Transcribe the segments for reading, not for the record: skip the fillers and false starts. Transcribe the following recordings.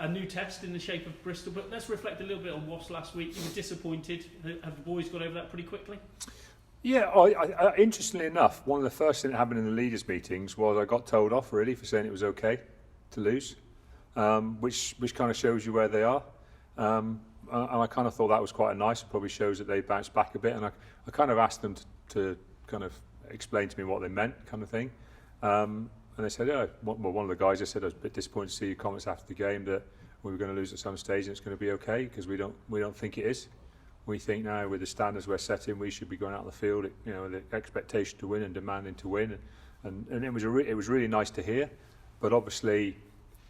a new test in the shape of Bristol, but let's reflect a little bit on Wasps last week. You were disappointed. Have the boys got over that pretty quickly? Yeah, I, interestingly enough, one of the first things that happened in the leaders' meetings was I got told off really for saying it was okay to lose, which kind of shows you where they are. And I kind of thought that was quite nice. It probably shows that they bounced back a bit. And I kind of asked them to kind of explain to me what they meant, kind of thing. And they said, yeah, well, one of the guys just said I was a bit disappointed to see your comments after the game that we were going to lose at some stage and it's going to be okay, because we don't think it is. We think now with the standards we're setting, we should be going out on the field, you know, the expectation to win and demanding to win, and it was really nice to hear. But obviously,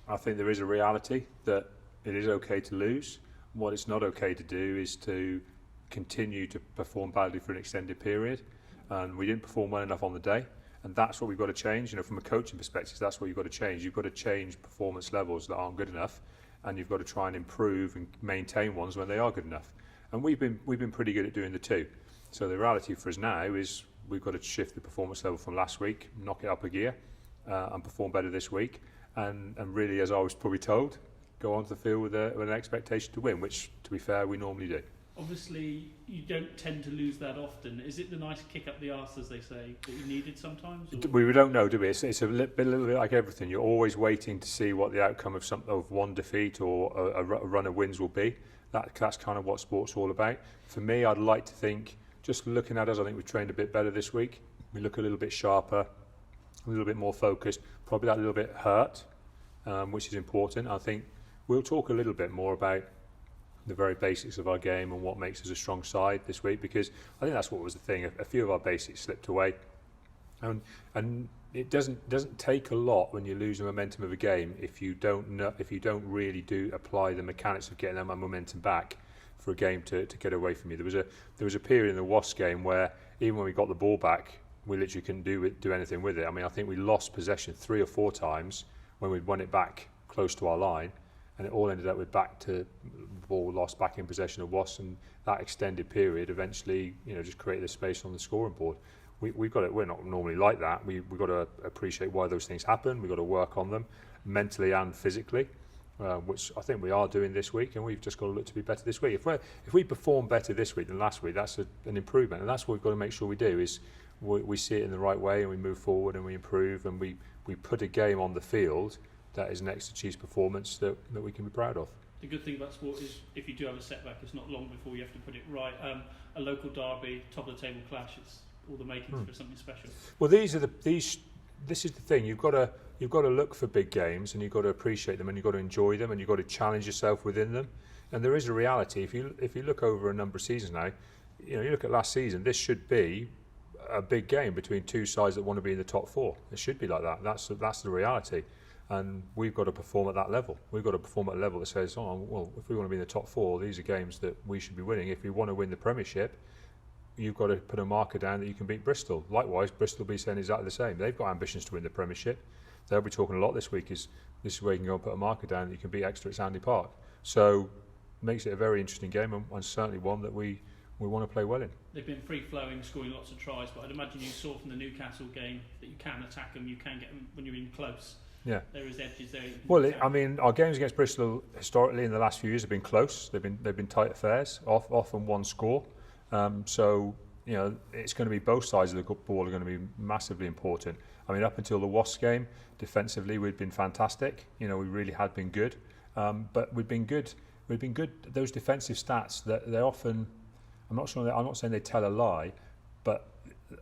I think there is a reality that it is okay to lose. What it's not okay to do is to continue to perform badly for an extended period, and we didn't perform well enough on the day, and that's what we've got to change. You know, from a coaching perspective, that's what you've got to change. You've got to change performance levels that aren't good enough, and you've got to try and improve and maintain ones when they are good enough. And we've been pretty good at doing the two. So the reality for us now is we've got to shift the performance level from last week, knock it up a gear, and perform better this week. And really, as I was probably told, go onto the field with an expectation to win, which, to be fair, we normally do. Obviously, you don't tend to lose that often. Is it the nice kick up the arse, as they say, that you needed sometimes? Or? We don't know, do we? It's a little bit like everything. You're always waiting to see what the outcome of one defeat or a run of wins will be. That's kind of what sport's all about. For me, I'd like to think, just looking at us, I think we've trained a bit better this week. We look a little bit sharper, a little bit more focused, probably that little bit hurt, which is important. I think we'll talk a little bit more about the very basics of our game and what makes us a strong side this week, because I think that's what was the thing. A few of our basics slipped away, and it doesn't take a lot when you lose the momentum of a game if you don't really apply the mechanics of getting that momentum back for a game to get away from you. There was a period in the Wasps game where even when we got the ball back, we literally couldn't do anything with it. I mean, I think we lost possession 3 or 4 times when we'd won it back close to our line, and it all ended up with back to ball lost back in possession of Wasps, and that extended period eventually, you know, just created a space on the scoring board. We've got it. We're not normally like that. We've got to appreciate why those things happen. We've got to work on them mentally and physically, which I think we are doing this week, and we've just got to look to be better this week. If we perform better this week than last week, that's an improvement, and that's what we've got to make sure we do. Is we see it in the right way, and we move forward, and we improve, and we put a game on the field that is an Exeter Chiefs performance that we can be proud of. The good thing about sport is if you do have a setback, it's not long before you have to put it right. A local derby, top of the table clash, it's all the makings for something special. Well, this is the thing. You've got to look for big games, and you've got to appreciate them, and you've got to enjoy them, and you've got to challenge yourself within them. And there is a reality. If you look over a number of seasons now, you know, you look at last season, this should be a big game between two sides that want to be in the top 4. It should be like that. That's the reality. And we've got to perform at that level. We've got to perform at a level that says, oh, well, if we want to be in the top 4, these are games that we should be winning. If we want to win the Premiership, you've got to put a marker down that you can beat Bristol. Likewise, Bristol will be saying exactly the same. They've got ambitions to win the Premiership. They'll be talking a lot this week. This is where you can go and put a marker down that you can beat Exeter at Sandy Park. So makes it a very interesting game, and certainly one that we want to play well in. They've been free-flowing, scoring lots of tries, but I'd imagine you saw from the Newcastle game that you can attack them, you can get them when you're in close. Yeah. There is edges there. Well, I mean, our games against Bristol historically in the last few years have been close. They've been tight affairs, often one score. So you know, it's going to be both sides of the ball are going to be massively important. I mean, up until the Wasps game, defensively we'd been fantastic. You know, we really had been good. But we've been good. Those defensive stats that they often, I'm not saying they tell a lie, but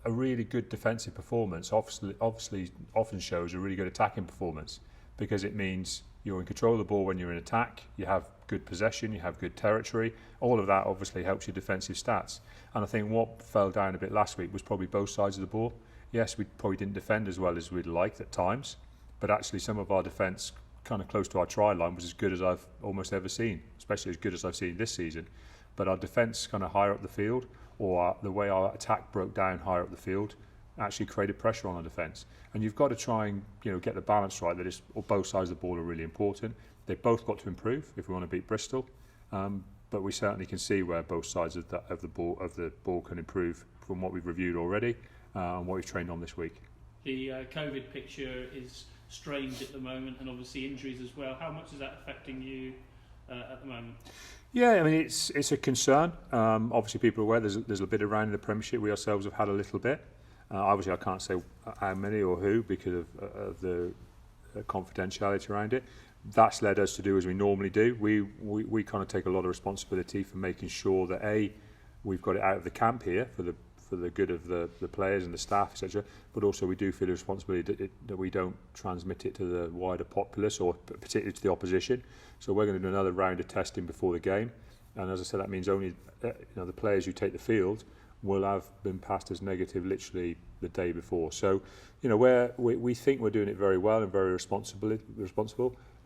a really good defensive performance obviously often shows a really good attacking performance, because it means you're in control of the ball when you're in attack, you have good possession, you have good territory. All of that obviously helps your defensive stats. And I think what fell down a bit last week was probably both sides of the ball. Yes, we probably didn't defend as well as we'd liked at times, but actually some of our defence kind of close to our try line was as good as I've almost ever seen, especially as good as I've seen this season. But our defence kind of higher up the field, or the way our attack broke down higher up the field, actually created pressure on our defence. And you've got to try and get the balance right. That is, both sides of the ball are really important. They've both got to improve if we want to beat Bristol. But we certainly can see where both sides of the ball can improve from what we've reviewed already and what we've trained on this week. The COVID picture is strained at the moment, and obviously injuries as well. How much is that affecting you at the moment? Yeah, I mean it's a concern. Obviously, people are aware there's a bit around in the Premiership. We ourselves have had a little bit. Obviously, I can't say how many or who because of the confidentiality around it. That's led us to do as we normally do. We kind of take a lot of responsibility for making sure that we've got it out of the camp here for the good of the players and the staff, etc. But also we do feel a responsibility that we don't transmit it to the wider populace or particularly to the opposition. So we're going to do another round of testing before the game, and as I said, that means only the players who take the field will have been passed as negative literally the day before. So we think we're doing it very well and very responsible,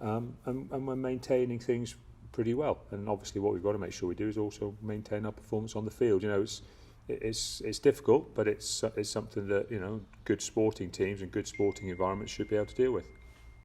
and we're maintaining things pretty well. And obviously what we've got to make sure we do is also maintain our performance on the field. It's difficult, but it's something that good sporting teams and good sporting environments should be able to deal with.